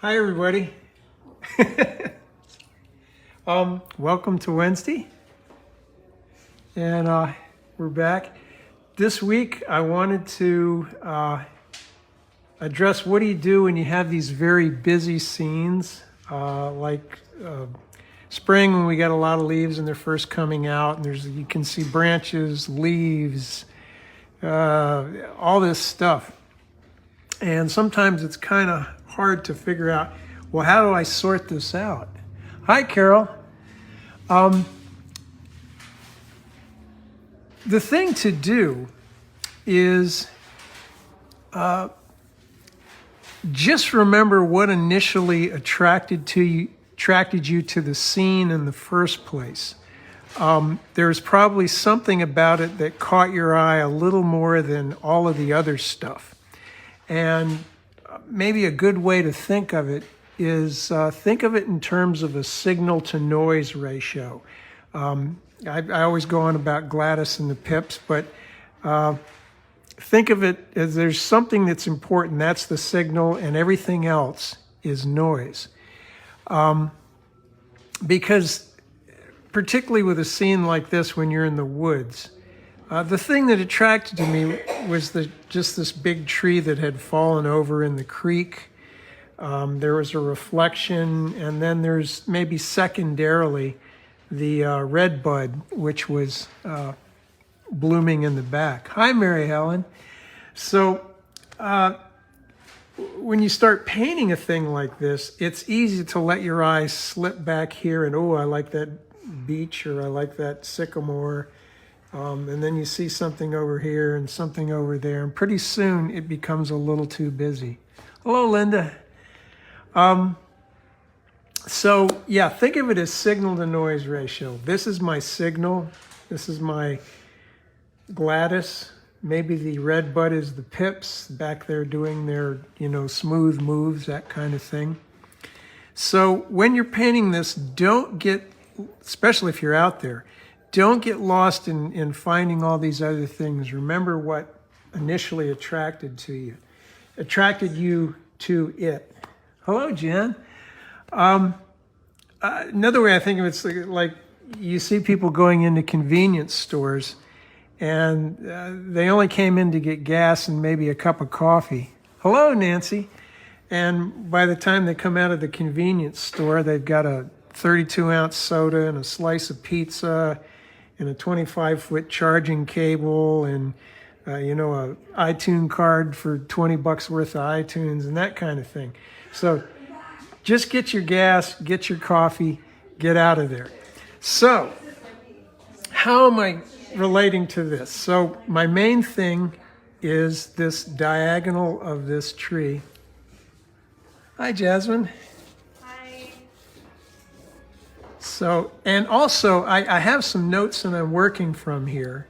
Hi, everybody. Welcome to Wednesday, and we're back. This week, I wanted to address what do you do when you have these very busy scenes, like spring when we got a lot of leaves and they're first coming out, and you can see branches, leaves, all this stuff. And sometimes it's kind of hard to figure out, well, how do I sort this out? Hi, Carol. The thing to do is just remember what initially attracted you to the scene in the first place. There's probably something about it that caught your eye a little more than all of the other stuff. And maybe a good way to think of it is think of it in terms of a signal to noise ratio. I always go on about Gladys and the pips, but think of it as there's something that's important, that's the signal, and everything else is noise. Because particularly with a scene like this when you're in the woods, the thing that attracted to me was just this big tree that had fallen over in the creek. There was a reflection, and then there's maybe secondarily the red bud, which was blooming in the back. Hi, Mary Helen. So when you start painting a thing like this, it's easy to let your eyes slip back here and, oh, I like that beech, or I like that sycamore. And then you see something over here and something over there, and pretty soon it becomes a little too busy. Hello, Linda. So yeah, think of it as signal to noise ratio. This is my signal. This is my Gladys. Maybe the red bud is the pips back there doing their, smooth moves, that kind of thing. So when you're painting this, don't get, especially if you're out there, don't get lost in finding all these other things. Remember what initially attracted you to it. Hello, Jen. Another way I think of it's like you see people going into convenience stores, and they only came in to get gas and maybe a cup of coffee. Hello, Nancy. And by the time they come out of the convenience store, they've got a 32-ounce soda and a slice of pizza and a 25-foot charging cable and, a iTunes card for $20 worth of iTunes and that kind of thing. So just get your gas, get your coffee, get out of there. So how am I relating to this? So my main thing is this diagonal of this tree. Hi, Jasmine. So, and also I have some notes that I'm working from here.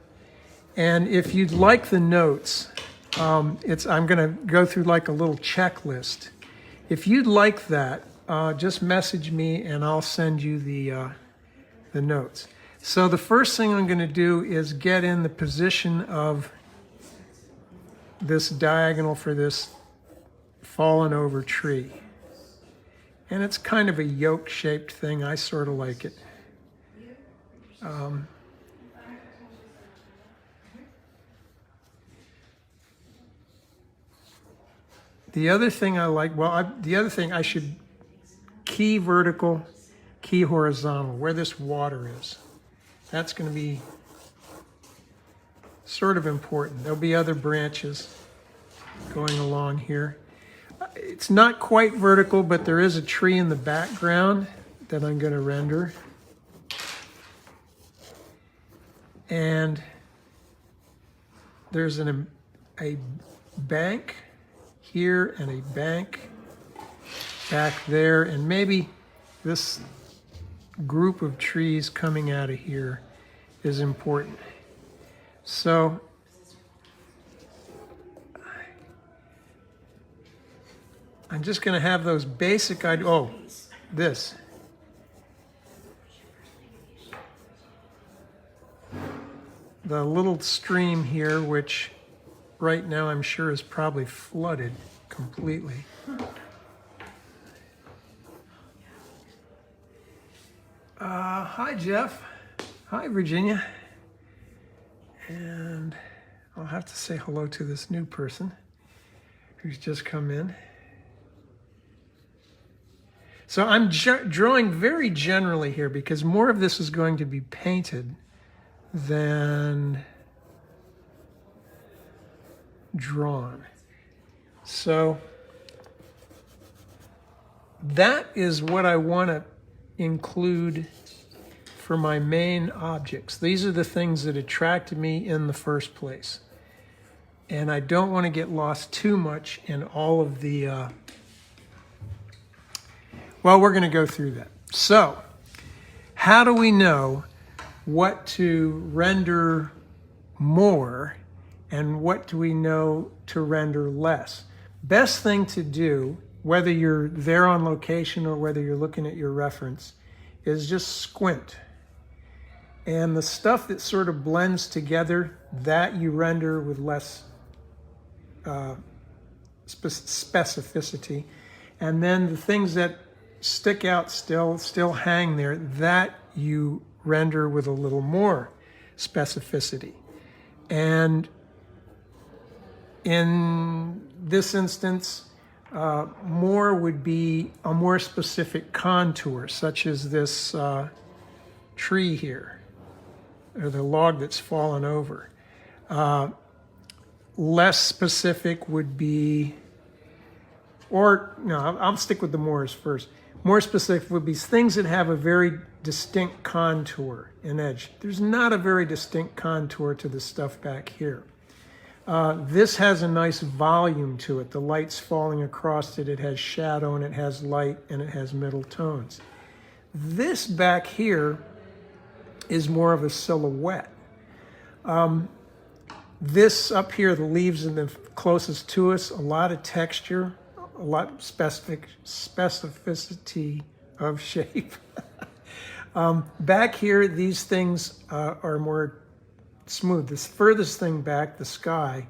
And if you'd like the notes, I'm going to go through like a little checklist. If you'd like that, just message me and I'll send you the notes. So the first thing I'm going to do is get in the position of this diagonal for this fallen over tree. And it's kind of a yoke-shaped thing. I sort of like it. The other thing I like, I should key vertical, key horizontal, where this water is. That's going to be sort of important. There'll be other branches going along here. It's not quite vertical, but there is a tree in the background that I'm going to render. And there's a bank here and a bank back there, and maybe this group of trees coming out of here is important. So I'm just going to have those basic ideas. Oh, this. The little stream here, which right now I'm sure is probably flooded completely. Hi, Jeff. Hi, Virginia. And I'll have to say hello to this new person who's just come in. So I'm drawing very generally here because more of this is going to be painted than drawn. So that is what I want to include for my main objects. These are the things that attracted me in the first place. And I don't want to get lost too much in all of the, well, we're going to go through that. So, how do we know what to render more and what do we know to render less? Best thing to do, whether you're there on location or whether you're looking at your reference, is just squint. And the stuff that sort of blends together, that you render with less specificity. And then the things that stick out still hang there, that you render with a little more specificity. And in this instance, more would be a more specific contour, such as this tree here, or the log that's fallen over. Less specific would be, or no, I'll stick with the mores first. More specific would be things that have a very distinct contour and edge. There's not a very distinct contour to the stuff back here. This has a nice volume to it. The light's falling across it. It has shadow and it has light and it has middle tones. This back here is more of a silhouette. This up here, the leaves are the closest to us, a lot of texture, a lot of specificity of shape. Back here, these things are more smooth. This furthest thing back, the sky,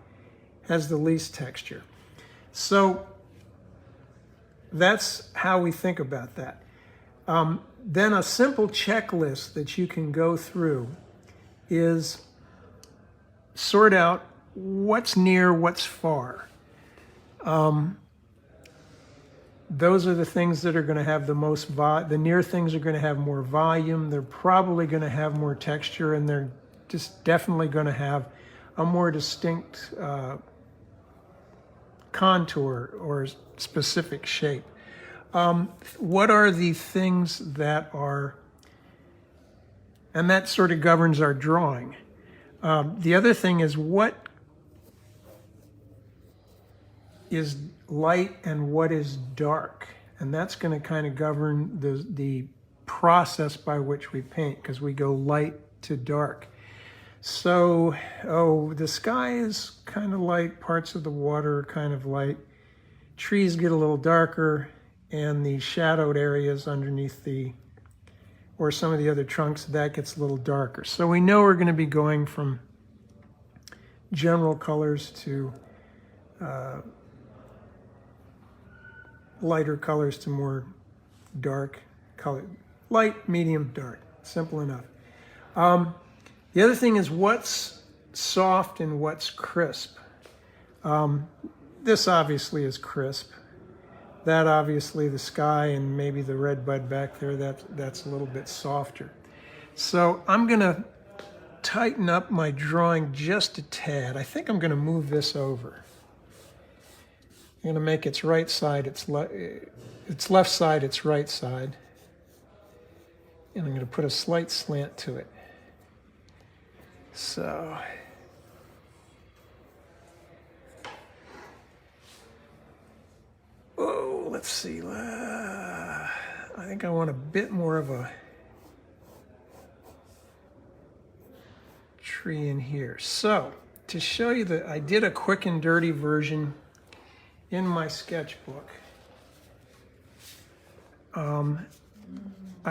has the least texture. So that's how we think about that. Then a simple checklist that you can go through is sort out what's near, what's far. Those are the things that are going to have the most the near things are going to have more volume. They're probably going to have more texture, and they're just definitely going to have a more distinct contour or specific shape. What are the things that are, and that sort of governs our drawing. The other thing is what is light and what is dark. And that's going to kind of govern the process by which we paint, because we go light to dark. So, the sky is kind of light, parts of the water are kind of light, trees get a little darker, and the shadowed areas underneath or some of the other trunks, that gets a little darker. So we know we're going to be going from general colors to lighter colors to more dark color. Light, medium, dark. Simple enough. The other thing is what's soft and what's crisp. This obviously is crisp. That obviously, the sky and maybe the red bud back there, that's a little bit softer. So I'm going to tighten up my drawing just a tad. I think I'm going to move this over. I'm going to make its right side, its left side, its right side. And I'm going to put a slight slant to it. So, let's see. I think I want a bit more of a tree in here. So, to show you that I did a quick and dirty version in my sketchbook. I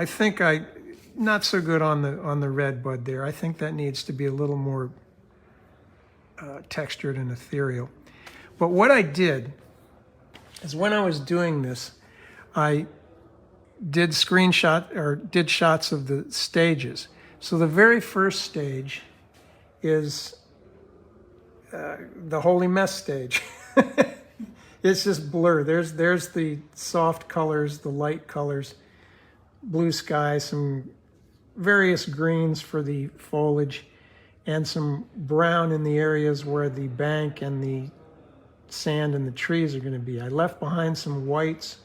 think not so good on the red bud there. I think that needs to be a little more textured and ethereal. But what I did is when I was doing this, I did shots of the stages. So the very first stage is the holy mess stage. It's just blur. There's the soft colors, the light colors, blue sky, some various greens for the foliage, and some brown in the areas where the bank and the sand and the trees are going to be. I left behind some whites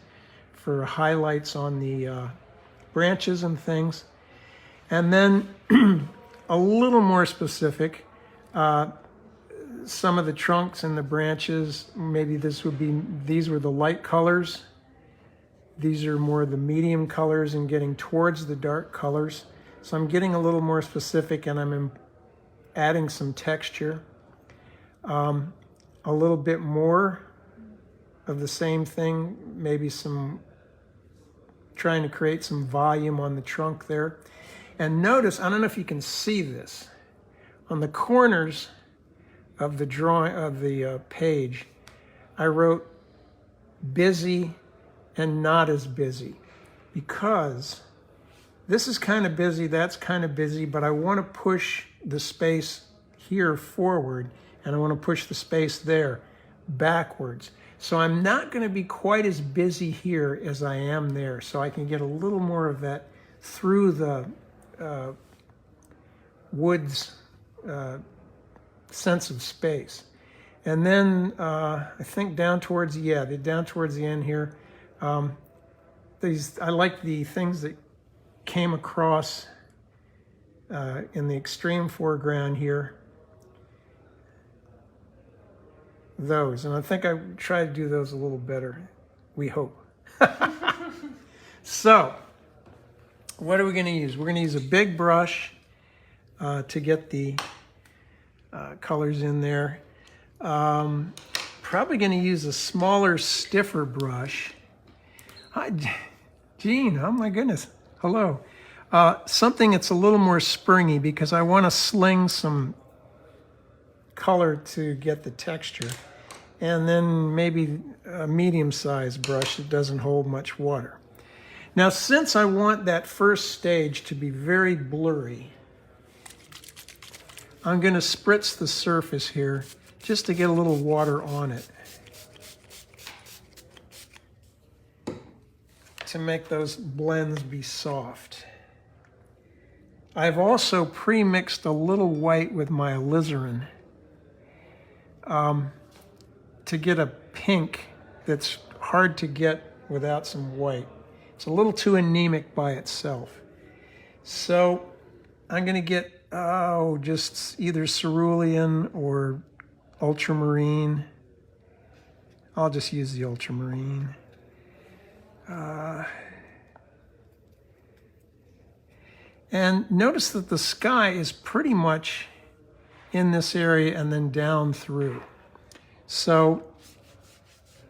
for highlights on the branches and things. And then a little more specific, some of the trunks and the branches, maybe these were the light colors. These are more the medium colors and getting towards the dark colors. So I'm getting a little more specific, and I'm adding some texture. A little bit more of the same thing, maybe trying to create some volume on the trunk there. And notice, I don't know if you can see this, on the corners of the drawing of the page, I wrote busy and not as busy, because this is kind of busy, that's kind of busy, but I want to push the space here forward, and I want to push the space there backwards. So I'm not going to be quite as busy here as I am there, so I can get a little more of that through the woods sense of space. And then I think down towards the end here, I like the things that came across in the extreme foreground here. Those, and I think I try to do those a little better, we hope. So, what are we going to use? We're going to use a big brush to get the colors in there. Probably going to use a smaller, stiffer brush. Hi, Gene, oh my goodness, hello. Something that's a little more springy, because I want to sling some color to get the texture. And then maybe a medium-sized brush that doesn't hold much water. Now, since I want that first stage to be very blurry, I'm going to spritz the surface here just to get a little water on it, to make those blends be soft. I've also pre-mixed a little white with my alizarin to get a pink that's hard to get without some white. It's a little too anemic by itself. So I'm going to get, just either cerulean or ultramarine. I'll just use the ultramarine. And notice that the sky is pretty much in this area and then down through. So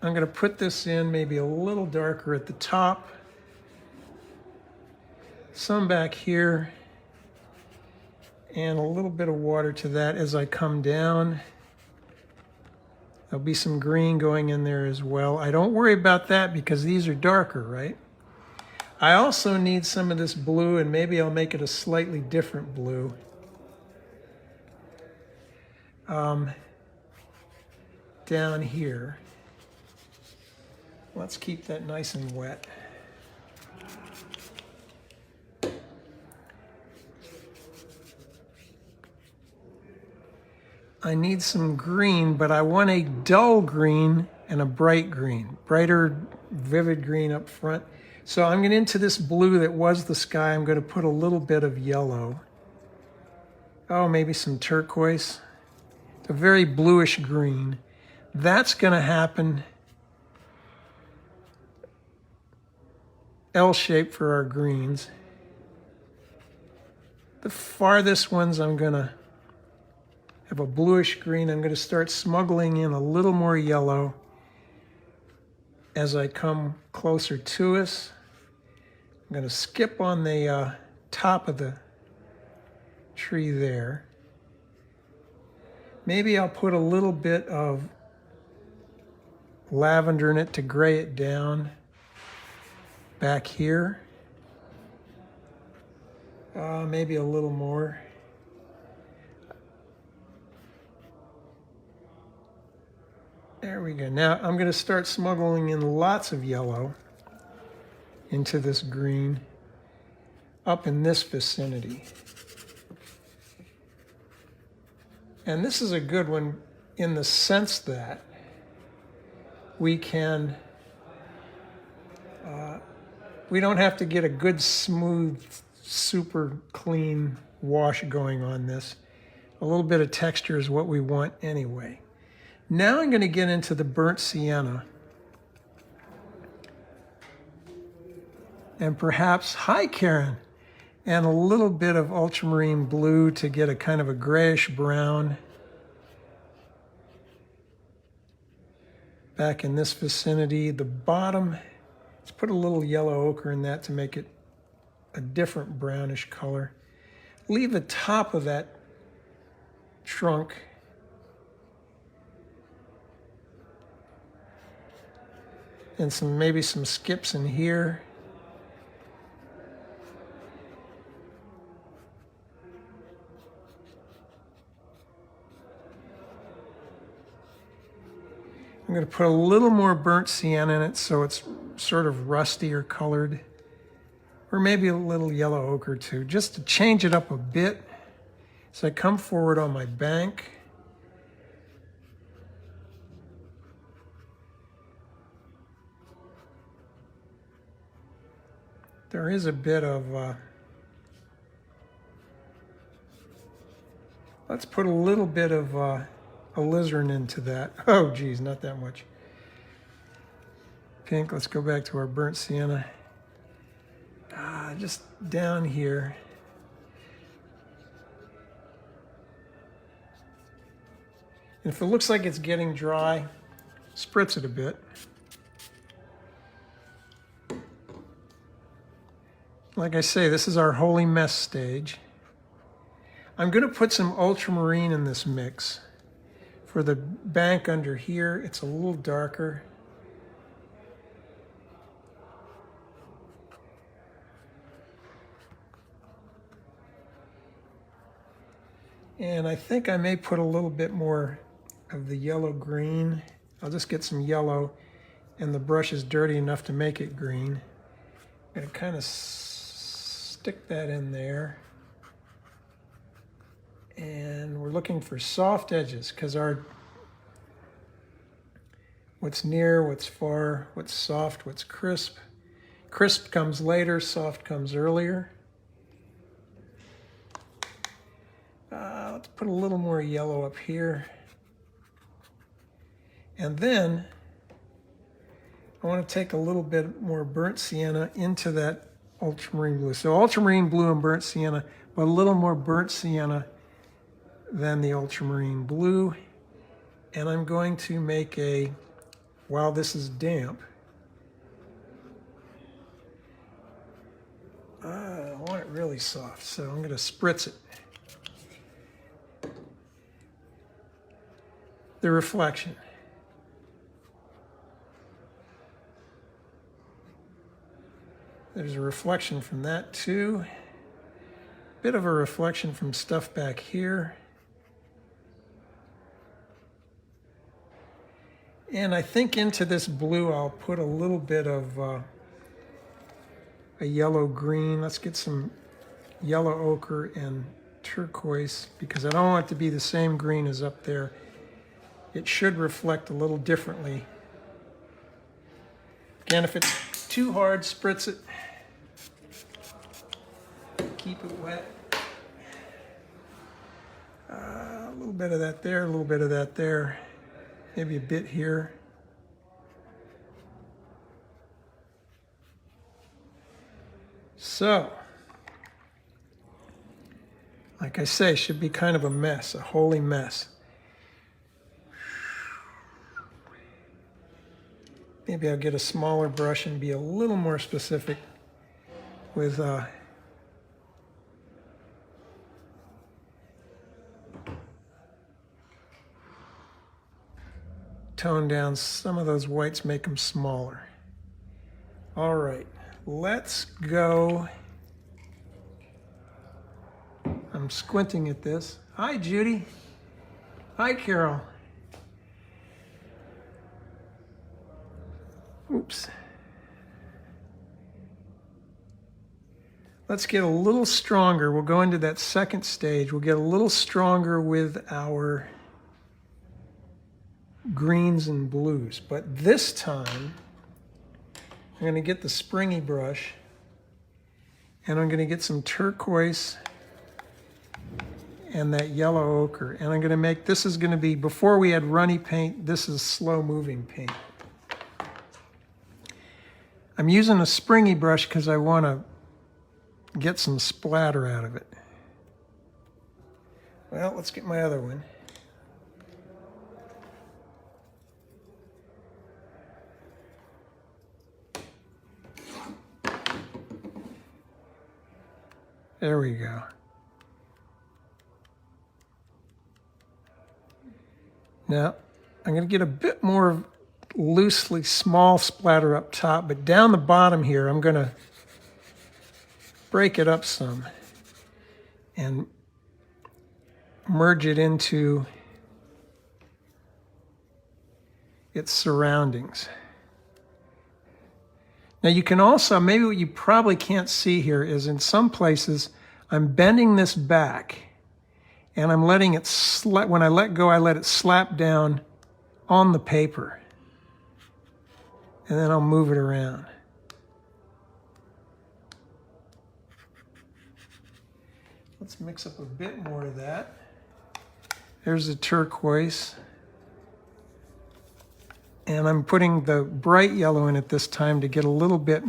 I'm going to put this in maybe a little darker at the top, some back here, and a little bit of water to that as I come down. There'll be some green going in there as well. I don't worry about that because these are darker, right? I also need some of this blue, and maybe I'll make it a slightly different blue. Down here. Let's keep that nice and wet. I need some green, but I want a dull green and a bright green. Brighter, vivid green up front. So I'm going into this blue that was the sky. I'm going to put a little bit of yellow. Oh, maybe some turquoise. It's a very bluish green. That's going to happen L-shape for our greens. The farthest ones I'm going to have a bluish green. I'm going to start smuggling in a little more yellow as I come closer to us. I'm going to skip on the top of the tree there. Maybe I'll put a little bit of lavender in it to gray it down back here. Maybe a little more. There we go. Now I'm going to start smuggling in lots of yellow into this green up in this vicinity. And this is a good one in the sense that we can, we don't have to get a good, smooth, super clean wash going on this. A little bit of texture is what we want anyway. Now I'm going to get into the burnt sienna. And perhaps, hi Karen, and a little bit of ultramarine blue to get a kind of a grayish brown back in this vicinity. The bottom, let's put a little yellow ochre in that to make it a different brownish color. Leave the top of that trunk and maybe some skips in here. I'm going to put a little more burnt sienna in it so it's sort of rustier colored, or maybe a little yellow ochre too, just to change it up a bit. So I come forward on my bank. There is a bit of, let's put a little bit of alizarin into that. Oh geez, not that much. Pink, let's go back to our burnt sienna. Just down here. And if it looks like it's getting dry, spritz it a bit. Like I say, this is our holy mess stage. I'm going to put some ultramarine in this mix. For the bank under here, it's a little darker. And I think I may put a little bit more of the yellow green. I'll just get some yellow, and the brush is dirty enough to make it green. I'm going to kind of stick that in there. And we're looking for soft edges because what's near, what's far, what's soft, what's crisp. Crisp comes later, soft comes earlier. Let's put a little more yellow up here. And then I want to take a little bit more burnt sienna into that ultramarine blue. So ultramarine blue and burnt sienna, but a little more burnt sienna than the ultramarine blue. And I'm going to make while this is damp, I want it really soft, so I'm going to spritz it. The reflection. There's a reflection from that too. Bit of a reflection from stuff back here. And I think into this blue I'll put a little bit of a yellow green. Let's get some yellow ochre and turquoise because I don't want it to be the same green as up there. It should reflect a little differently. Again, if it's too hard, spritz it. Keep it wet. A little bit of that there, a little bit of that there. Maybe a bit here. So, like I say, should be kind of a mess, a holy mess. Maybe I'll get a smaller brush and be a little more specific with tone down some of those whites, make them smaller. All right, let's go. I'm squinting at this. Hi, Judy. Hi, Carol. Oops. Let's get a little stronger. We'll go into that second stage. We'll get a little stronger with our greens and blues. But this time, I'm going to get the springy brush, and I'm going to get some turquoise and that yellow ochre. And I'm going to make, this is going to be, before we had runny paint, this is slow moving paint. I'm using a springy brush because I want to get some splatter out of it. Well, let's get my other one. There we go. Now, I'm going to get a bit more loosely small splatter up top, but down the bottom here, I'm going to break it up some and merge it into its surroundings. Now you can also, maybe what you probably can't see here is in some places, I'm bending this back and I'm letting it, when I let go, I let it slap down on the paper. And then I'll move it around. Let's mix up a bit more of that. There's the turquoise. And I'm putting the bright yellow in it this time to get a little bit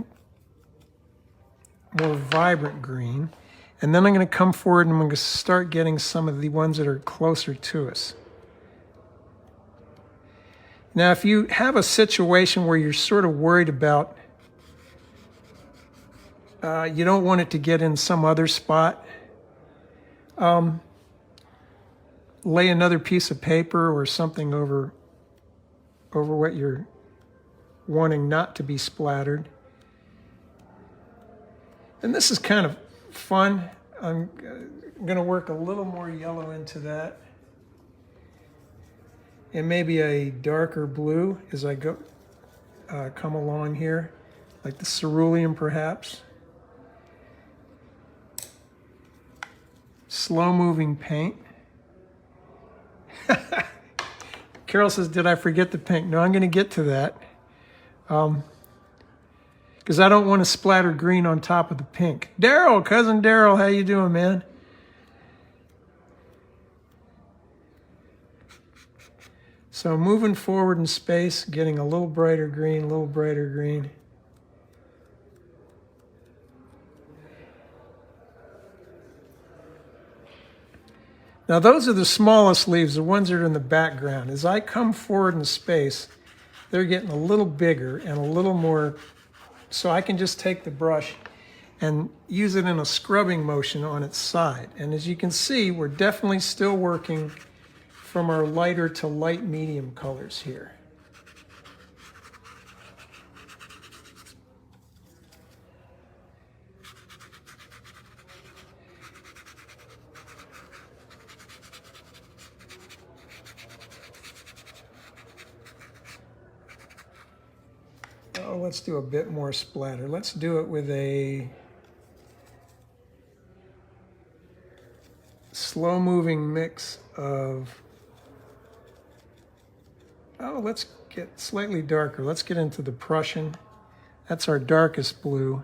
more vibrant green. And then I'm going to come forward and I'm going to start getting some of the ones that are closer to us. Now, if you have a situation where you're sort of worried about, you don't want it to get in some other spot, lay another piece of paper or something over what you're wanting not to be splattered. And this is kind of fun. I'm going to work a little more yellow into that. And maybe a darker blue as I go come along here, like the cerulean perhaps. Slow-moving paint. Carol says, did I forget the pink? No, I'm going to get to that. Because I don't want to splatter green on top of the pink. Daryl, cousin Daryl, how you doing, man? So moving forward in space, getting a little brighter green, a little brighter green. Now those are the smallest leaves, the ones that are in the background. As I come forward in space, they're getting a little bigger and a little more, so I can just take the brush and use it in a scrubbing motion on its side. And as you can see, we're definitely still working from our lighter to light medium colors here. Oh, let's do a bit more splatter. Let's do it with a slow-moving mix of, oh, let's get slightly darker. Let's get into the Prussian. That's our darkest blue.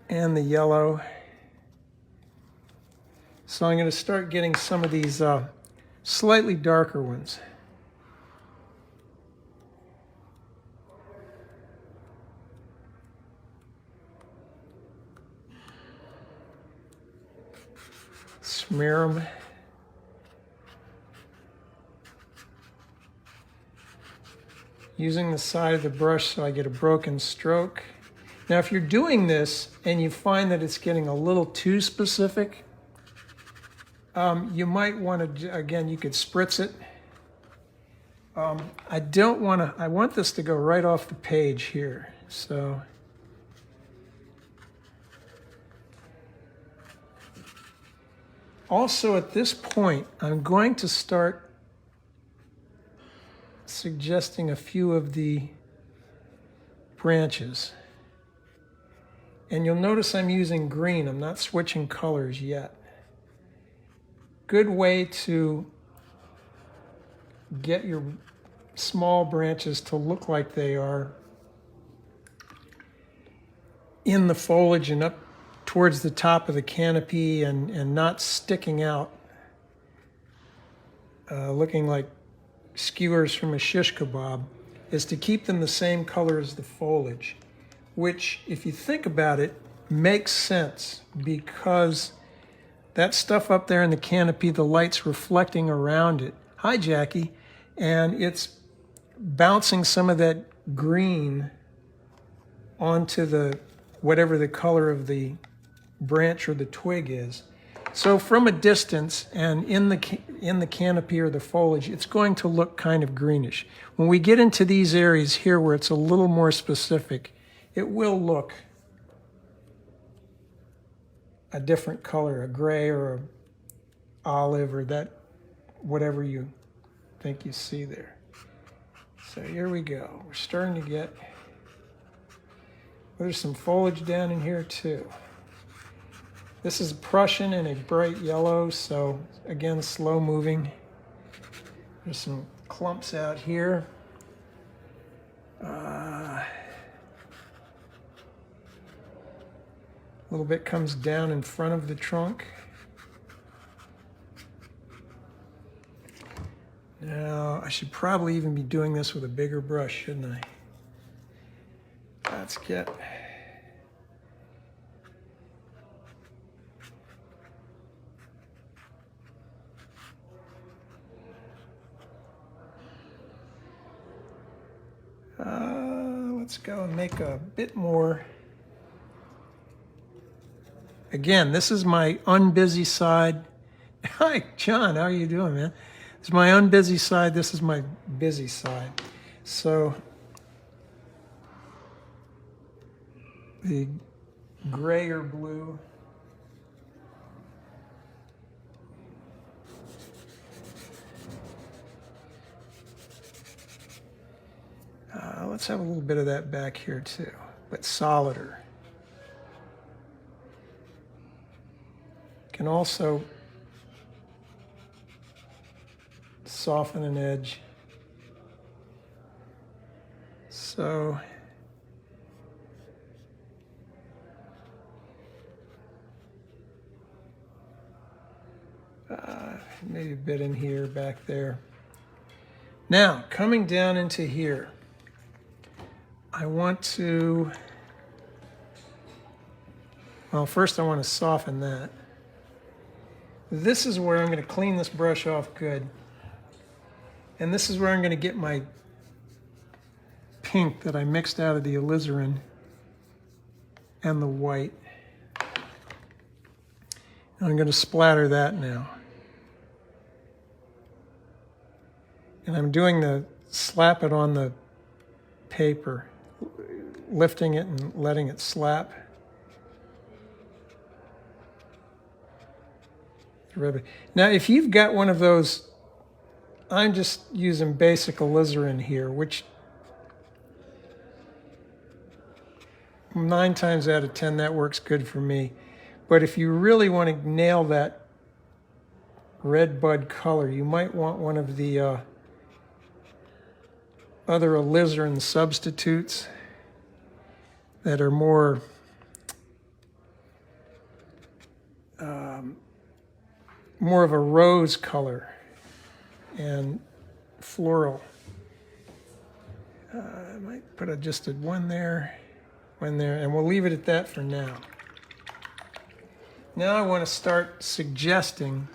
And the yellow. So I'm going to start getting some of these slightly darker ones. Smear them. Using the side of the brush so I get a broken stroke. Now if you're doing this and you find that it's getting a little too specific, you might want to, again, you could spritz it. I want this to go right off the page here. So also at this point, I'm going to start suggesting a few of the branches. And you'll notice I'm using green. I'm not switching colors yet. Good way to get your small branches to look like they are in the foliage and up towards the top of the canopy and not sticking out, looking like skewers from a shish kebab, is to keep them the same color as the foliage, which, if you think about it, makes sense because that stuff up there in the canopy, the light's reflecting around it. Hi, Jackie. And it's bouncing some of that green onto the whatever the color of the branch or the twig is. So from a distance and in the canopy or the foliage, it's going to look kind of greenish. When we get into these areas here where it's a little more specific, it will look a different color, a gray or a olive or that, whatever you think you see there. So here we go. We're starting to get, there's some foliage down in here too. This is Prussian and a bright yellow, so again, slow moving. There's some clumps out here. A little bit comes down in front of the trunk. Now, I should probably even be doing this with a bigger brush, shouldn't I? Let's get... let's go and make a bit more. Again, this is my unbusy side. Hi, John, how are you doing, man? This is my unbusy side, this is my busy side. So the gray or blue. Let's have a little bit of that back here too, but solider. Can also soften an edge. So maybe a bit in here, back there. Now, coming down into here, I want to, well, first I want to soften that. This is where I'm going to clean this brush off good. And this is where I'm going to get my pink that I mixed out of the alizarin and the white. And I'm going to splatter that now. And I'm doing the slap it on the paper, lifting it and letting it slap. Now, if you've got one of those, I'm just using basic alizarin here, which 9 times out of 10, that works good for me. But if you really want to nail that red bud color, you might want one of the other alizarin substitutes that are more more of a rose color and floral. I might put just one there, and we'll leave it at that for now. Now I want to start suggesting,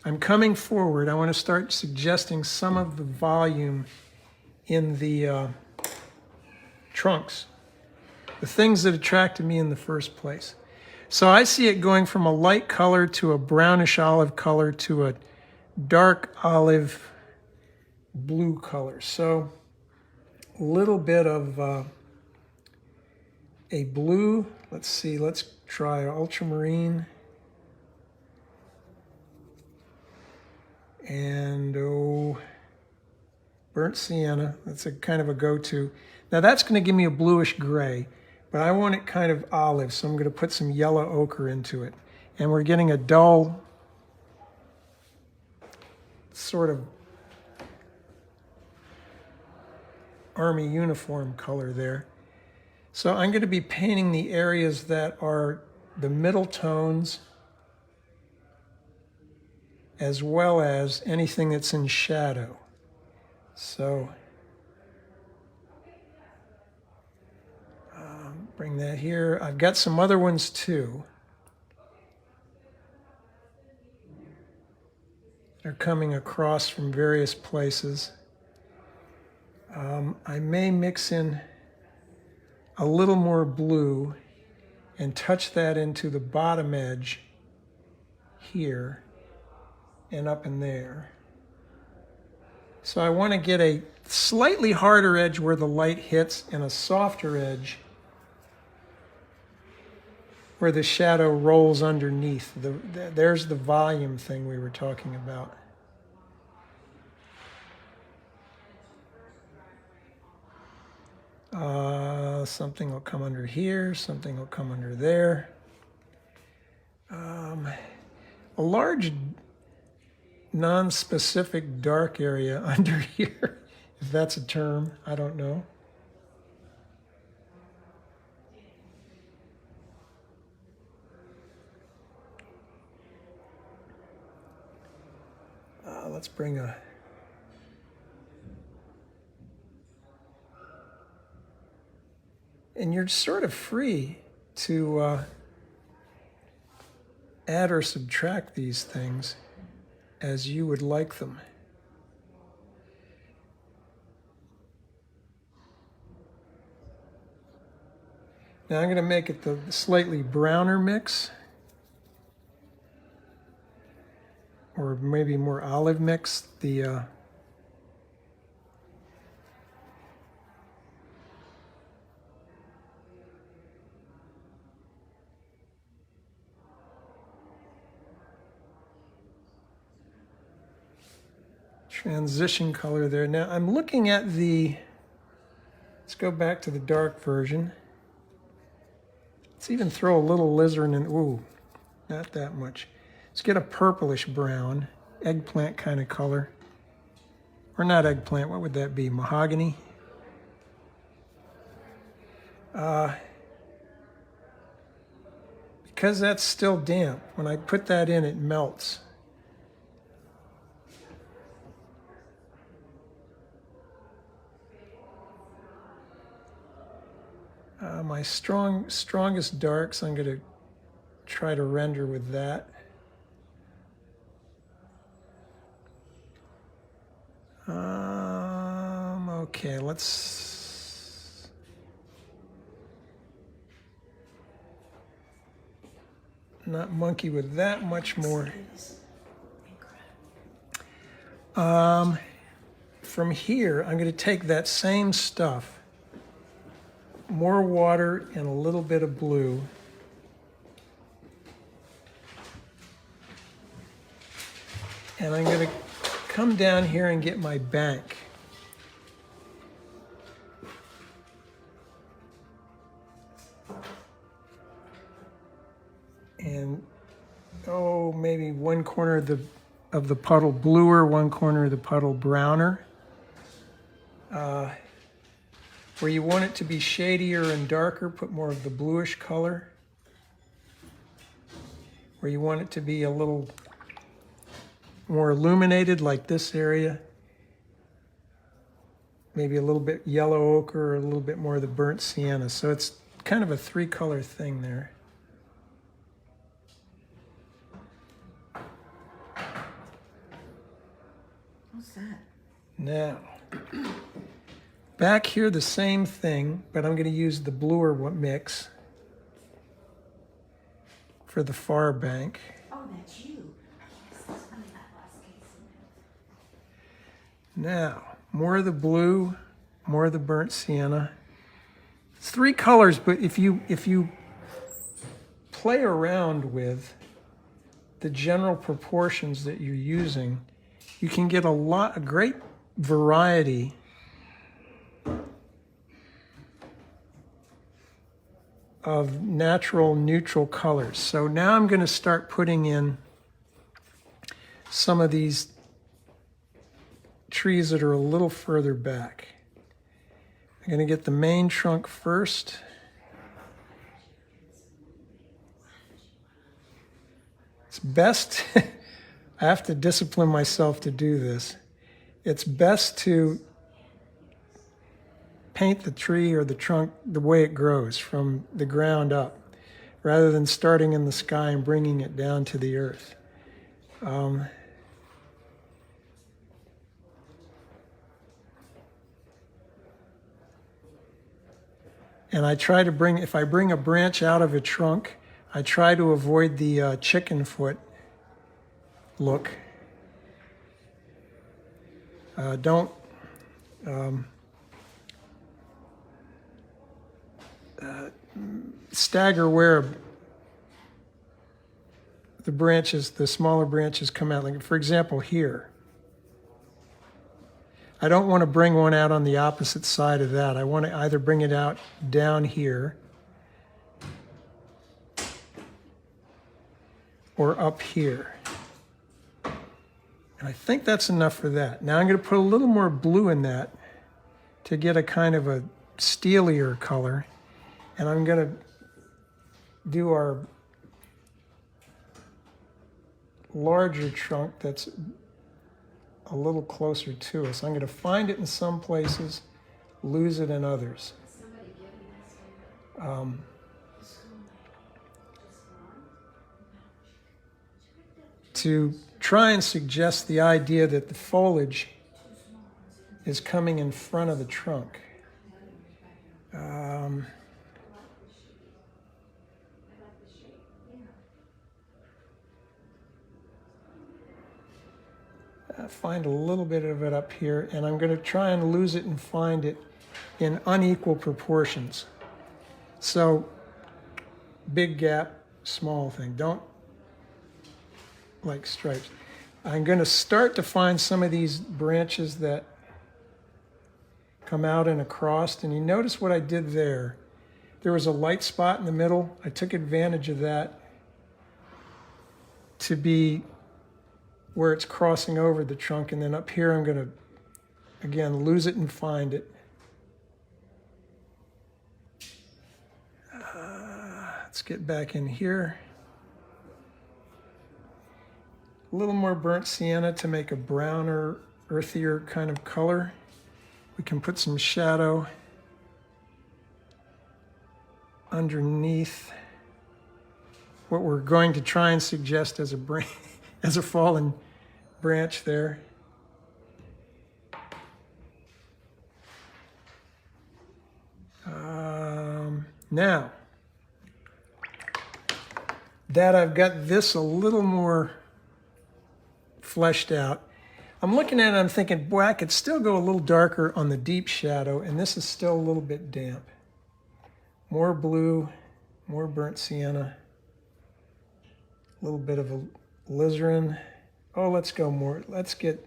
I'm coming forward, I want to start suggesting some of the volume in the trunks, the things that attracted me in the first place. So I see it going from a light color to a brownish olive color to a dark olive blue color. So a little bit of a blue. Let's see, let's try Ultramarine. And burnt sienna. That's a kind of a go-to. Now that's going to give me a bluish gray, but I want it kind of olive, so I'm going to put some yellow ochre into it. And we're getting a dull sort of army uniform color there. So I'm going to be painting the areas that are the middle tones, as well as anything that's in shadow. So bring that here. I've got some other ones too. They're coming across from various places. I may mix in a little more blue and touch that into the bottom edge here and up in there. So I want to get a slightly harder edge where the light hits and a softer edge where the shadow rolls underneath. There's the volume thing we were talking about. Something will come under here, something will come under there. A large non-specific dark area under here, if that's a term, I don't know. Let's bring a and you're sort of free to add or subtract these things as you would like them. Now I'm going to make it the slightly browner mix, or maybe more olive mix. The transition color there. Now I'm looking at let's go back to the dark version. Let's even throw a little alizarin in. Ooh, not that much. Let's get a purplish brown, eggplant kind of color. Or not eggplant, what would that be? Mahogany? Because that's still damp, when I put that in, it melts. My strongest darks, I'm going to try to render with that. Okay, let's not monkey with that much more. From here, I'm going to take that same stuff, more water and a little bit of blue, and I'm going to come down here and get my bank. And maybe one corner of the puddle bluer, one corner of the puddle browner. Where you want it to be shadier and darker, put more of the bluish color. Where you want it to be a little more illuminated, like this area, maybe a little bit yellow ochre or a little bit more of the burnt sienna. So it's kind of a three-color thing there. What's that? Now, back here the same thing, but I'm going to use the bluer mix for the far bank. Oh, that's you. Yes, that's funny, that last case. Now, more of the blue, more of the burnt sienna. It's three colors, but if you play around with the general proportions that you're using, you can get a great variety of natural neutral colors. So now I'm going to start putting in some of these trees that are a little further back. I'm going to get the main trunk first. It's best, I have to discipline myself to do this. It's best to paint the tree or the trunk the way it grows from the ground up, rather than starting in the sky and bringing it down to the earth. And I try to if I bring a branch out of a trunk, I try to avoid the chicken foot look. Don't stagger where the smaller branches come out. Like for example, here. I don't want to bring one out on the opposite side of that. I want to either bring it out down here or up here. And I think that's enough for that. Now I'm going to put a little more blue in that to get a kind of a steelier color. And I'm going to do our larger trunk that's a little closer to us. I'm going to find it in some places, lose it in others. To try and suggest the idea that the foliage is coming in front of the trunk. Find a little bit of it up here, and I'm going to try and lose it and find it in unequal proportions. So big gap, small thing. Don't like stripes. I'm going to start to find some of these branches that come out and across, and you notice what I did there. There was a light spot in the middle. I took advantage of that to be where it's crossing over the trunk, and then up here I'm going to, again, lose it and find it. Let's get back in here. A little more burnt sienna to make a browner, earthier kind of color. We can put some shadow underneath what we're going to try and suggest as a fallen branch there. Now that I've got this a little more fleshed out, I'm looking at it, I'm thinking, boy, I could still go a little darker on the deep shadow, and this is still a little bit damp. More blue, more burnt sienna, a little bit of a alizarin. Oh, let's get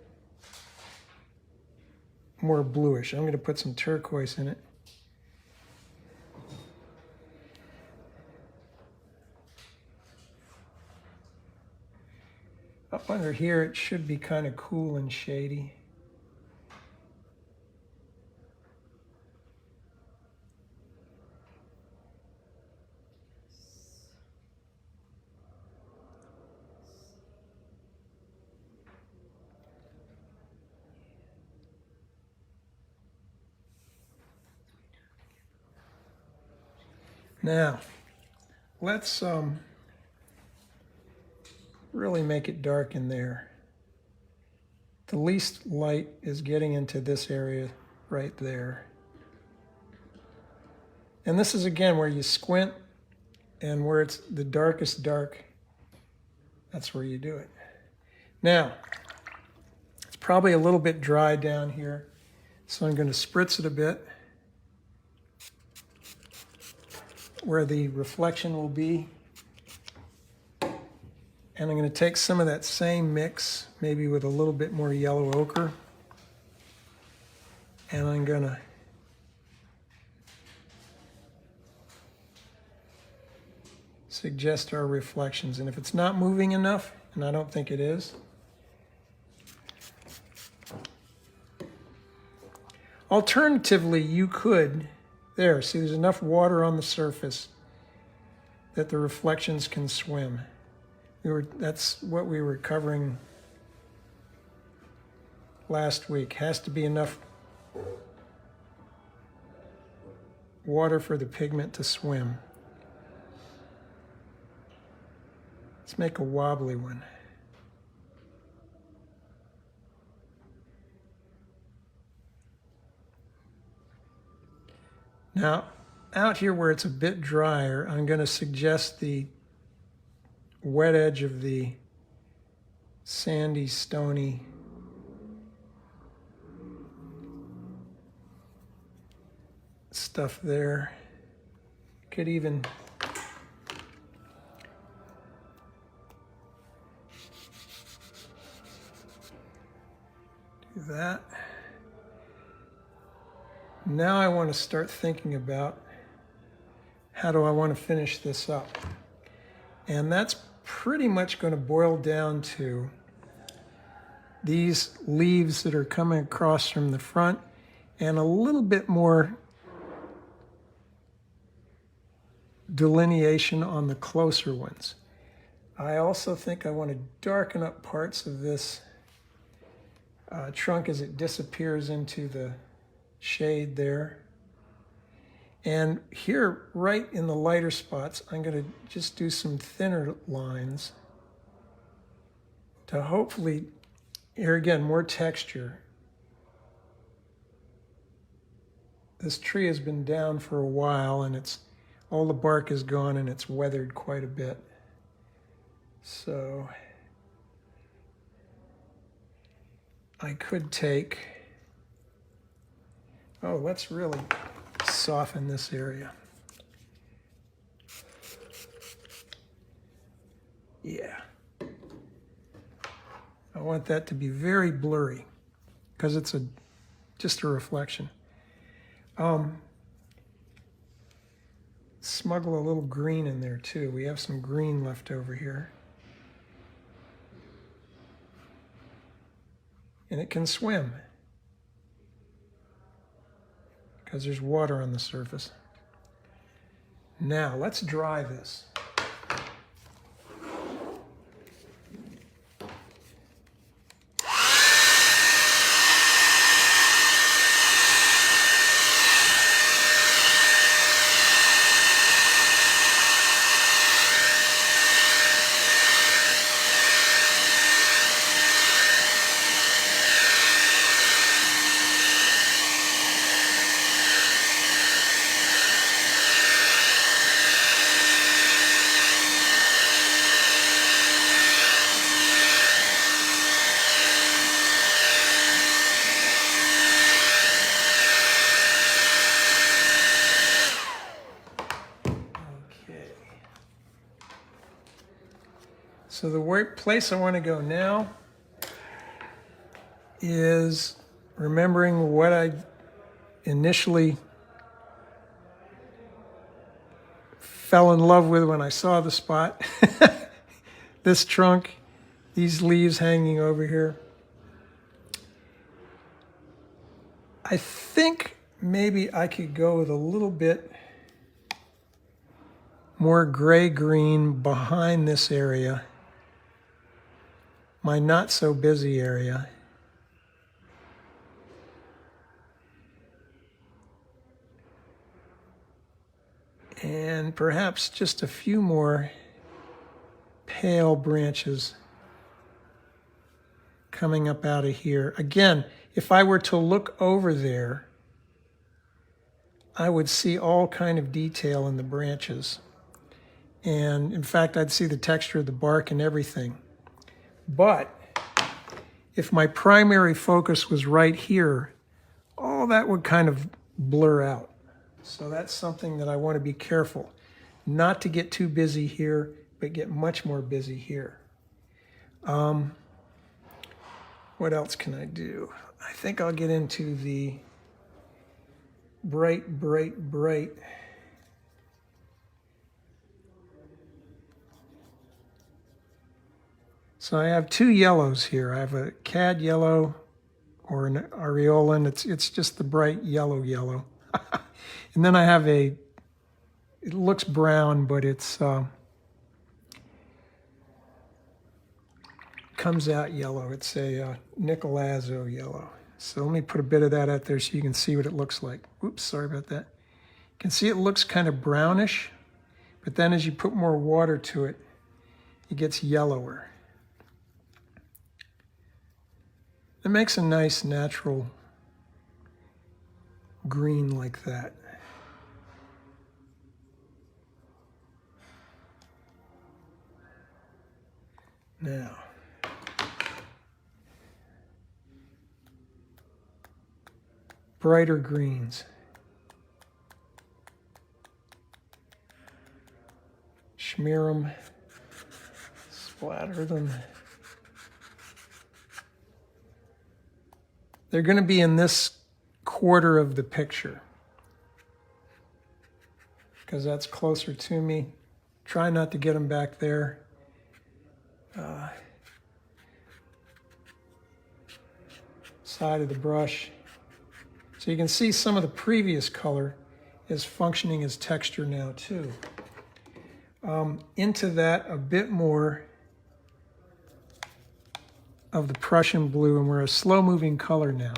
more bluish. I'm going to put some turquoise in it. Up under here, it should be kind of cool and shady. Now, let's really make it dark in there. The least light is getting into this area right there. And this is, again, where you squint, and where it's the darkest dark, that's where you do it. Now, it's probably a little bit dry down here, so I'm going to spritz it a bit. where the reflection will be. And I'm going to take some of that same mix, maybe with a little bit more yellow ochre. And I'm going to suggest our reflections. And if it's not moving enough, and I don't think it is, alternatively, you could, there, see there's enough water on the surface that the reflections can swim. That's what we were covering last week. Has to be enough water for the pigment to swim. Let's make a wobbly one. Now, out here where it's a bit drier, I'm going to suggest the wet edge of the sandy, stony stuff there. Could even do that. Now I want to start thinking about how do I want to finish this up. And that's pretty much going to boil down to these leaves that are coming across from the front and a little bit more delineation on the closer ones. I also think I want to darken up parts of this trunk as it disappears into the shade there. And here, right in the lighter spots, I'm going to just do some thinner lines to hopefully, here again, more texture. This tree has been down for a while and all the bark is gone and it's weathered quite a bit. So I could take, let's really soften this area. Yeah. I want that to be very blurry because it's just a reflection. Smuggle a little green in there too. We have some green left over here. And it can swim because there's water on the surface. Now, let's dry this. So the place I want to go now is remembering what I initially fell in love with when I saw the spot. This trunk, these leaves hanging over here. I think maybe I could go with a little bit more gray-green behind this area, my not so busy area. And perhaps just a few more pale branches coming up out of here. Again, if I were to look over there, I would see all kind of detail in the branches. And in fact, I'd see the texture of the bark and everything. But if my primary focus was right here, all that would kind of blur out. So that's something that I want to be careful. not to get too busy here, but get much more busy here. What else can I do? I think I'll get into the bright. So I have two yellows here. I have a Cad Yellow or an Areolan. It's just the bright yellow. And then I have it looks brown, but it's comes out yellow. It's a Nicolazzo yellow. So let me put a bit of that out there so you can see what it looks like. Oops, sorry about that. You can see it looks kind of brownish, but then as you put more water to it, it gets yellower. It makes a nice natural green like that. Now, brighter greens. Smear them, splatter them. They're going to be in this quarter of the picture because that's closer to me. Try not to get them back there. Side of the brush. So you can see some of the previous color is functioning as texture now too. Into that a bit more of the Prussian blue, and we're a slow-moving color now.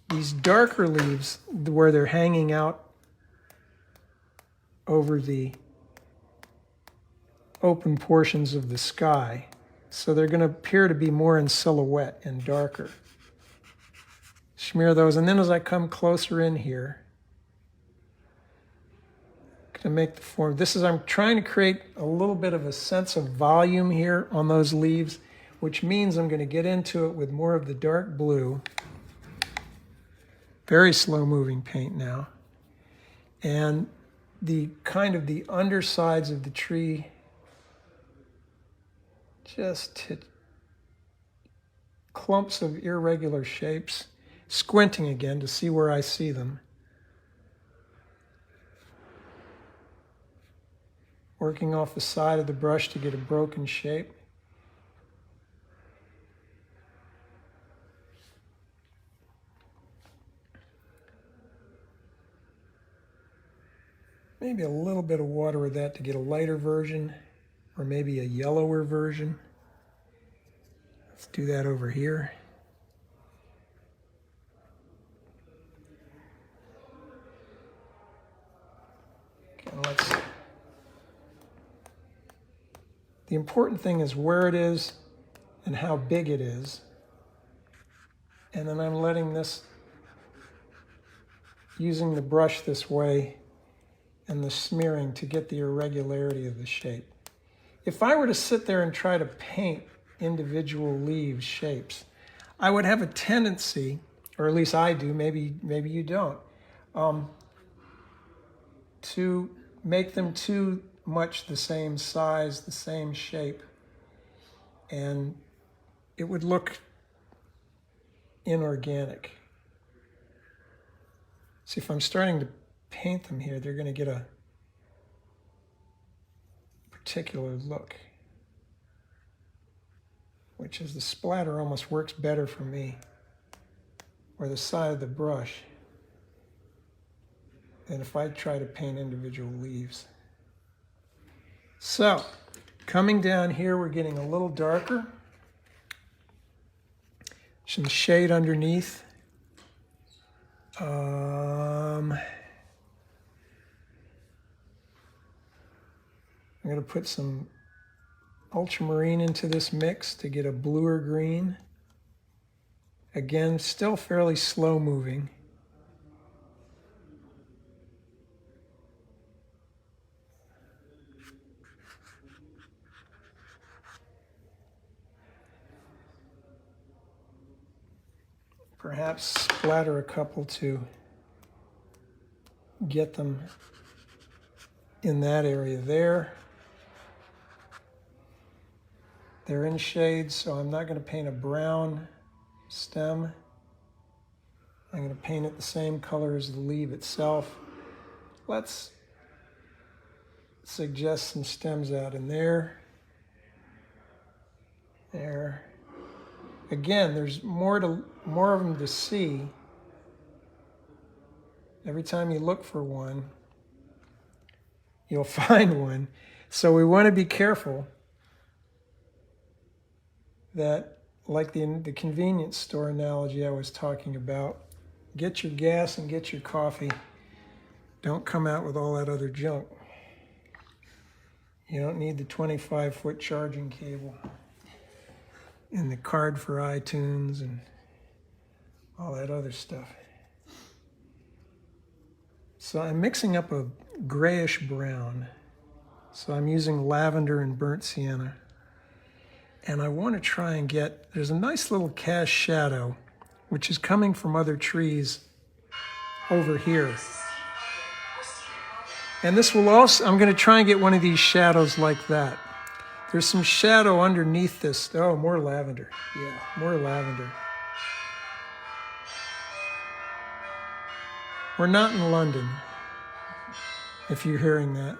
These darker leaves, where they're hanging out over the open portions of the sky, so they're going to appear to be more in silhouette and darker. Smear those, and then as I come closer in here, to make the form. I'm trying to create a little bit of a sense of volume here on those leaves, which means I'm going to get into it with more of the dark blue. Very slow moving paint now. And the kind of the undersides of the tree, just clumps of irregular shapes, squinting again to see where I see them. Working off the side of the brush to get a broken shape. Maybe a little bit of water with that to get a lighter version, or maybe a yellower version. Let's do that over here. Okay, the important thing is where it is and how big it is. And then I'm letting this, using the brush this way and the smearing to get the irregularity of the shape. If I were to sit there and try to paint individual leaves shapes, I would have a tendency, or at least I do, maybe you don't, to make them too much the same size, the same shape, and it would look inorganic. See, if I'm starting to paint them here, they're going to get a particular look, which is the splatter almost works better for me, or the side of the brush, than if I try to paint individual leaves. So, coming down here, we're getting a little darker. Some shade underneath. I'm going to put some ultramarine into this mix to get a bluer green. Again, still fairly slow moving. Perhaps splatter a couple to get them in that area there. They're in shade, so I'm not going to paint a brown stem. I'm going to paint it the same color as the leaf itself. Let's suggest some stems out in there. There. Again, there's more of them to see. Every time you look for one, you'll find one. So we want to be careful that, like the convenience store analogy I was talking about, get your gas and get your coffee. Don't come out with all that other junk. You don't need the 25-foot charging cable and the card for iTunes and all that other stuff. So I'm mixing up a grayish brown. So I'm using lavender and burnt sienna. And I want to try and there's a nice little cast shadow, which is coming from other trees over here. And this will also, I'm going to try and get one of these shadows like that. There's some shadow underneath this. Oh, more lavender. Yeah, more lavender. We're not in London, if you're hearing that.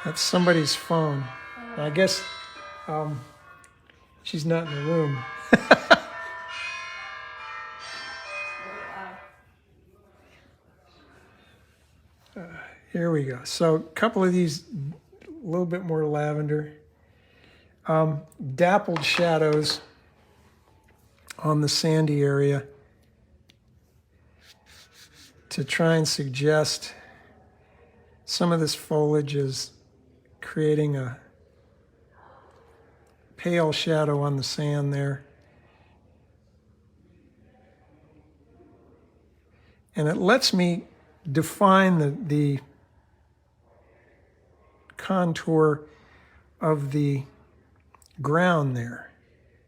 That's somebody's phone. I guess she's not in the room. Here we go. So a couple of these, a little bit more lavender. Dappled shadows on the sandy area to try and suggest some of this foliage is creating a pale shadow on the sand there. And it lets me define the contour of the ground there.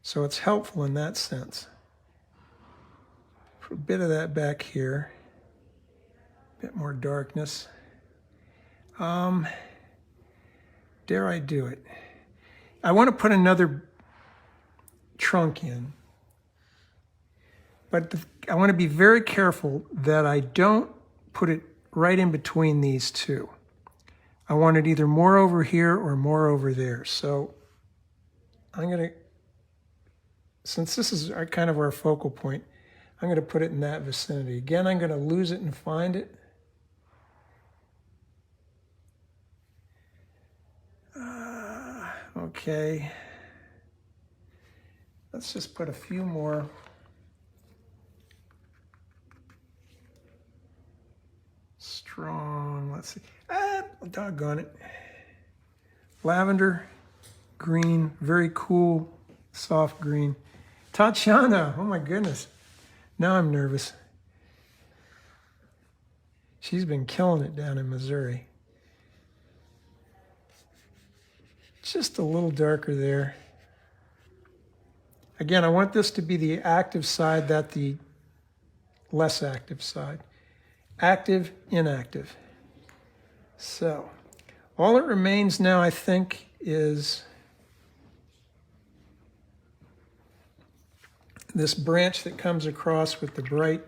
So it's helpful in that sense. Put a bit of that back here. A bit more darkness. Dare I do it? I want to put another trunk in. But I want to be very careful that I don't put it right in between these two. I want it either more over here or more over there. So I'm going to, since this is kind of our focal point, I'm going to put it in that vicinity. Again, I'm going to lose it and find it. Okay. Let's just put a few more. Strong, let's see. Doggone it. Lavender, green, very cool, soft green. Tatiana, oh my goodness. Now I'm nervous. She's been killing it down in Missouri. Just a little darker there. Again, I want this to be the active side, that the less active side. Active, inactive. So, all that remains now, I think, is this branch that comes across with the bright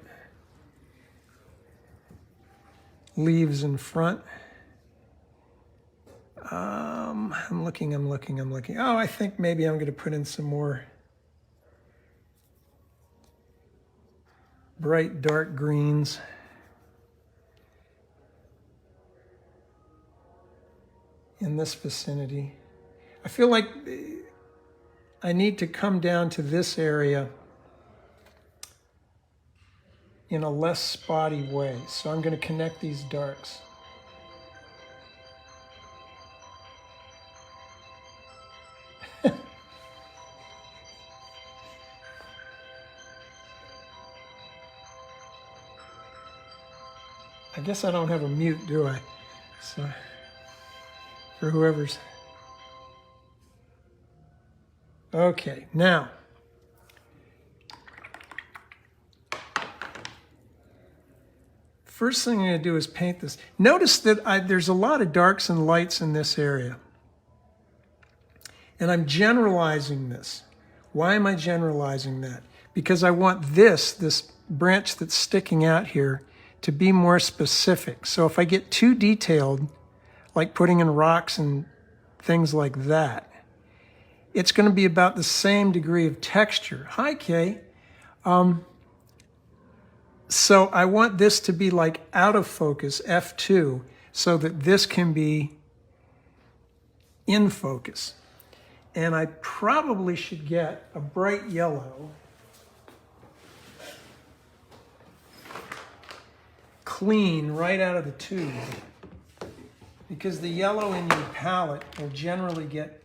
leaves in front. I'm looking. Oh, I think maybe I'm going to put in some more bright dark greens. In this vicinity. I feel like I need to come down to this area in a less spotty way. So I'm going to connect these darks. I guess I don't have a mute, do I? So, for whoever's. Okay, now, First thing I'm going to do is paint this. Notice that there's a lot of darks and lights in this area. And I'm generalizing this. Why am I generalizing that? Because I want this branch that's sticking out here, to be more specific. So if I get too detailed, like putting in rocks and things like that, it's going to be about the same degree of texture. Hi, Kay. So I want this to be like out of focus, F2, so that this can be in focus. And I probably should get a bright yellow, clean right out of the tube, because the yellow in your palette will generally get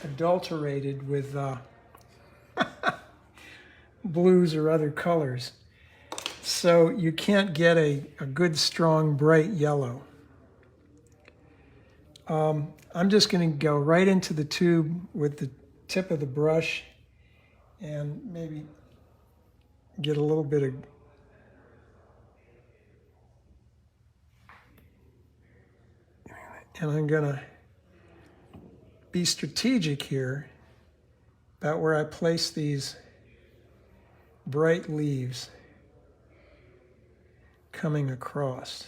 adulterated with blues or other colors. So you can't get a good, strong, bright yellow. I'm just going to go right into the tube with the tip of the brush and maybe get a little bit of and I'm going to be strategic here about where I place these bright leaves coming across.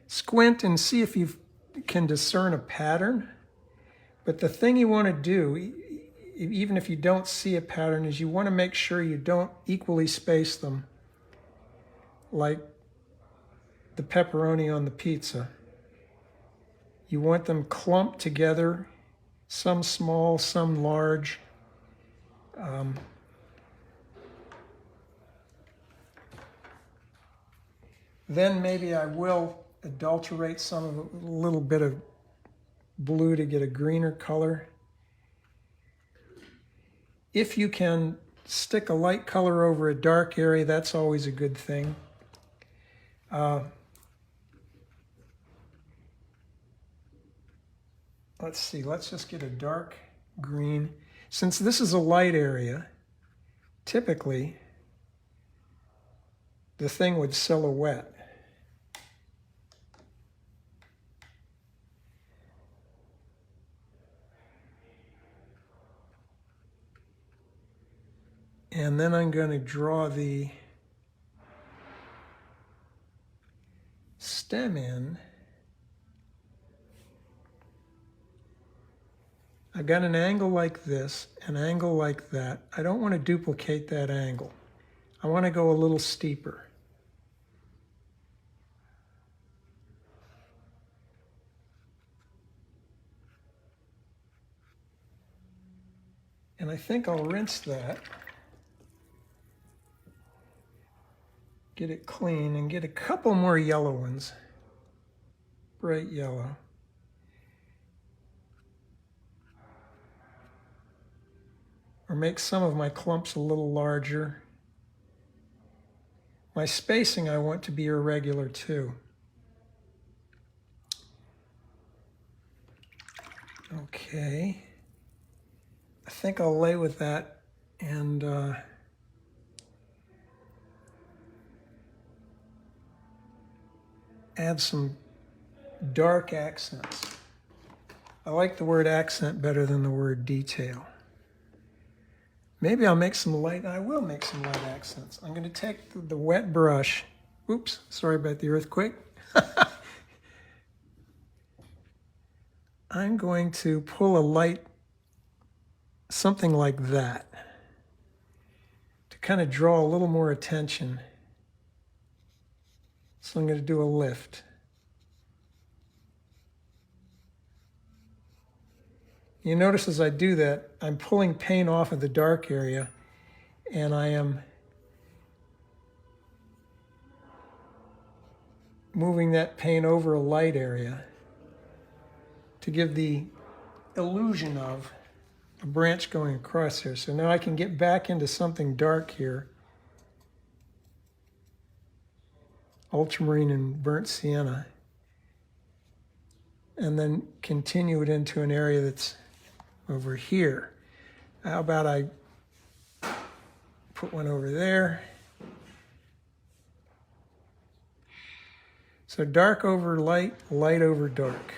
Squint and see if you can discern a pattern. But the thing you want to do, even if you don't see a pattern, is you want to make sure you don't equally space them like the pepperoni on the pizza. You want them clumped together, some small, some large. Then maybe I will adulterate some of a little bit of blue to get a greener color. If you can stick a light color over a dark area, that's always a good thing. Let's see, let's just get a dark green. Since this is a light area, typically the thing would silhouette. And then I'm going to draw the stem in. I've got an angle like this, an angle like that. I don't want to duplicate that angle. I want to go a little steeper. And I think I'll rinse that. Get it clean and get a couple more yellow ones. Bright yellow. Or make some of my clumps a little larger. My spacing I want to be irregular too. Okay. I think I'll lay with that and add some dark accents. I like the word accent better than the word detail. Maybe I'll make some light, I will make some light accents. I'm going to take the wet brush. Oops, sorry about the earthquake. I'm going to pull a light, something like that, to kind of draw a little more attention. So I'm going to do a lift. You notice as I do that, I'm pulling paint off of the dark area, and I am moving that paint over a light area to give the illusion of a branch going across here. So now I can get back into something dark here. Ultramarine and burnt sienna, and then continue it into an area that's over here. How about I put one over there? So dark over light, light over dark.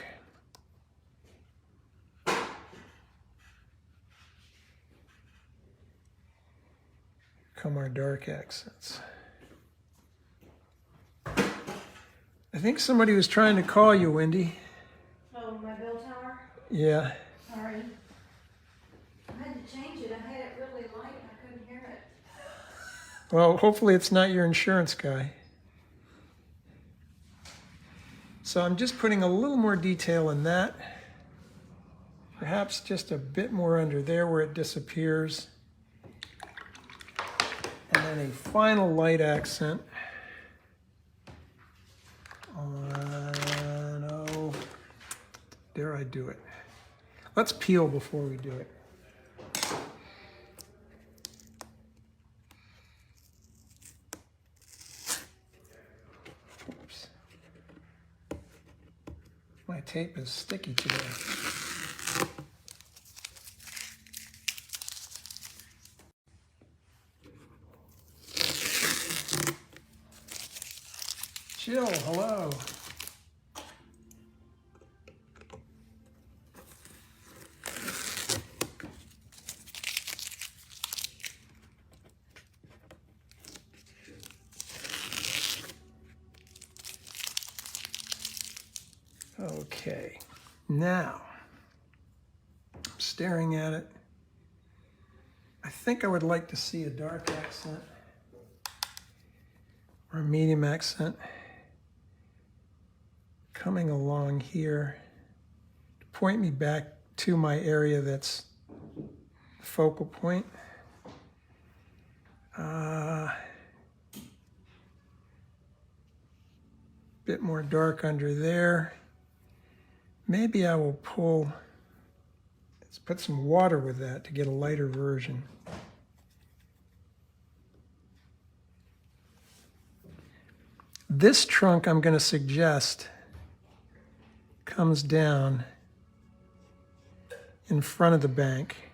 Come our dark accents. I think somebody was trying to call you, Wendy. Oh, my bell tower? Yeah. Sorry. I had to change it. I had it really light. I couldn't hear it. Well, hopefully it's not your insurance guy. So I'm just putting a little more detail in that. Perhaps just a bit more under there where it disappears. And then a final light accent on, oh, dare I do it? Let's peel before we do it. Oops. My tape is sticky today. Jill, hello. Okay, now, I'm staring at it. I think I would like to see a dark accent or a medium accent coming along here to point me back to my area that's the focal point. Bit more dark under there. Maybe I will pull, let's put some water with that to get a lighter version. This trunk I'm going to suggest comes down in front of the bank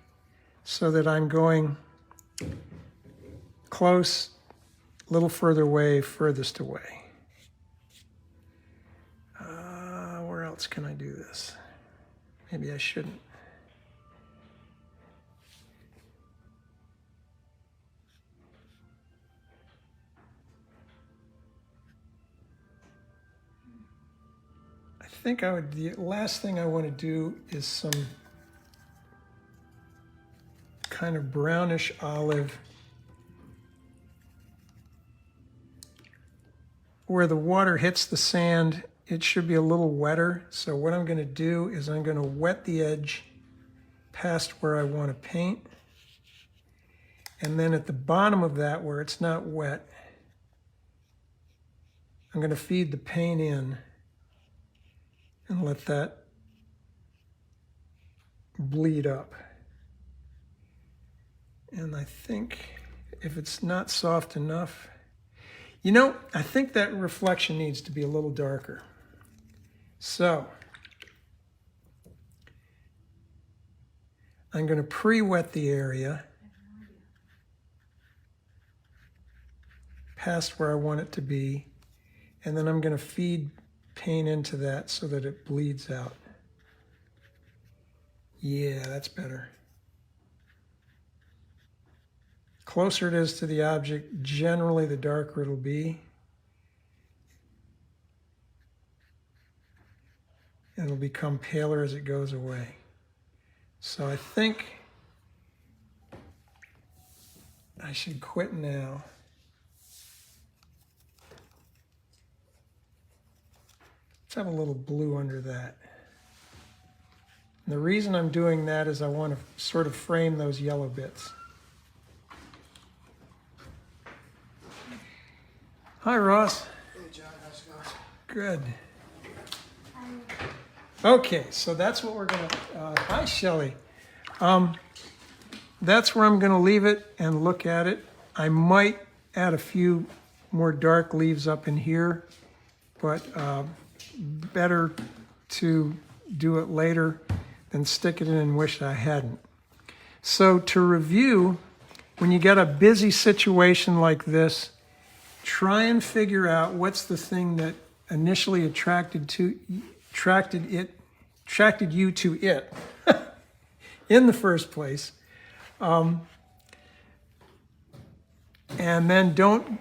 so that I'm going close, a little further away, furthest away. Where else can I do this? Maybe I shouldn't. I think the last thing I want to do is some kind of brownish olive where the water hits the sand. It should be a little wetter. So what I'm going to do is I'm going to wet the edge past where I want to paint. And then at the bottom of that where it's not wet, I'm going to feed the paint in and let that bleed up. And I think if it's not soft enough, you know, I think that reflection needs to be a little darker. So I'm going to pre-wet the area past where I want it to be, and then I'm going to feed paint into that so that it bleeds out. Yeah, that's better. Closer it is to the object, generally the darker it'll be. And it'll become paler as it goes away. So I think I should quit now. Let's have a little blue under that. And the reason I'm doing that is I want to sort of frame those yellow bits. Hi, Ross. Hey, John, how's it going? Good. Okay, so that's what we're going to, hi, Shelley. That's where I'm going to leave it and look at it. I might add a few more dark leaves up in here, but better to do it later than stick it in and wish I hadn't. So to review, when you get a busy situation like this, try and figure out what's the thing that initially attracted you to it in the first place. And then don't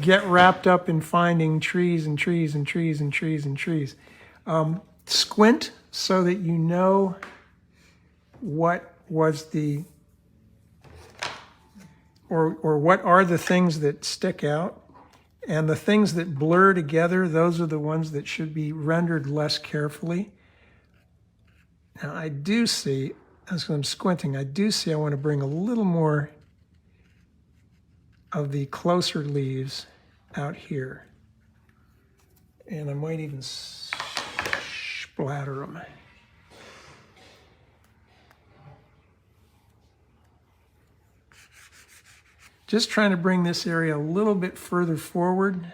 get wrapped up in finding trees and trees and trees and trees and trees. Squint so that you know what was the, or what are the things that stick out. And the things that blur together, those are the ones that should be rendered less carefully. Now I do see, as I'm squinting, I do see I want to bring a little more of the closer leaves out here. And I might even splatter them. Just trying to bring this area a little bit further forward.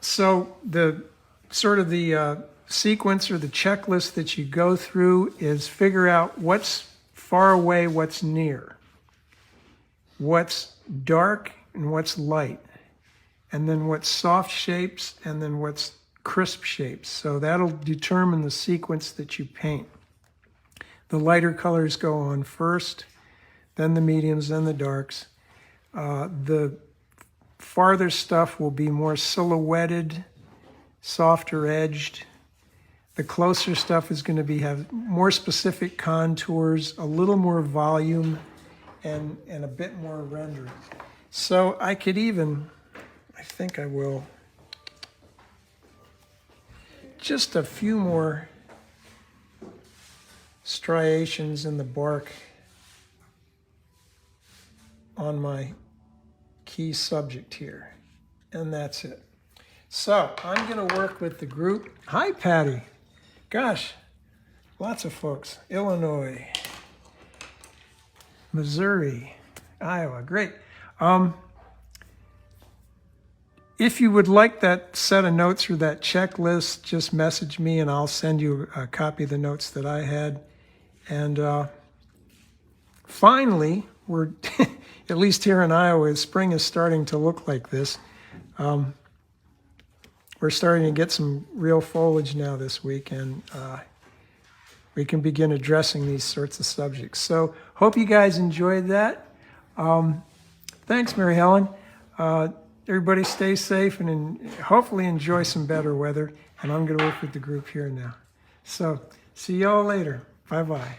So the sort of the sequence or the checklist that you go through is figure out what's far away, what's near, what's dark and what's light, and then what's soft shapes, and then what's crisp shapes. So that'll determine the sequence that you paint. The lighter colors go on first, then the mediums, then the darks. The farther stuff will be more silhouetted, softer edged. The closer stuff is going to have more specific contours, a little more volume, and a bit more rendering. So I could even, I think I will, just a few more striations in the bark on my key subject here. And that's it. So I'm going to work with the group. Hi, Patty. Gosh, lots of folks. Illinois, Missouri, Iowa. Great. If you would like that set of notes or that checklist, just message me and I'll send you a copy of the notes that I had. And finally, we're, at least here in Iowa, spring is starting to look like this. We're starting to get some real foliage now this week, and we can begin addressing these sorts of subjects. So hope you guys enjoyed that. Thanks, Mary Helen. Everybody stay safe and hopefully enjoy some better weather. And I'm going to work with the group here now. So see y'all later. Bye-bye.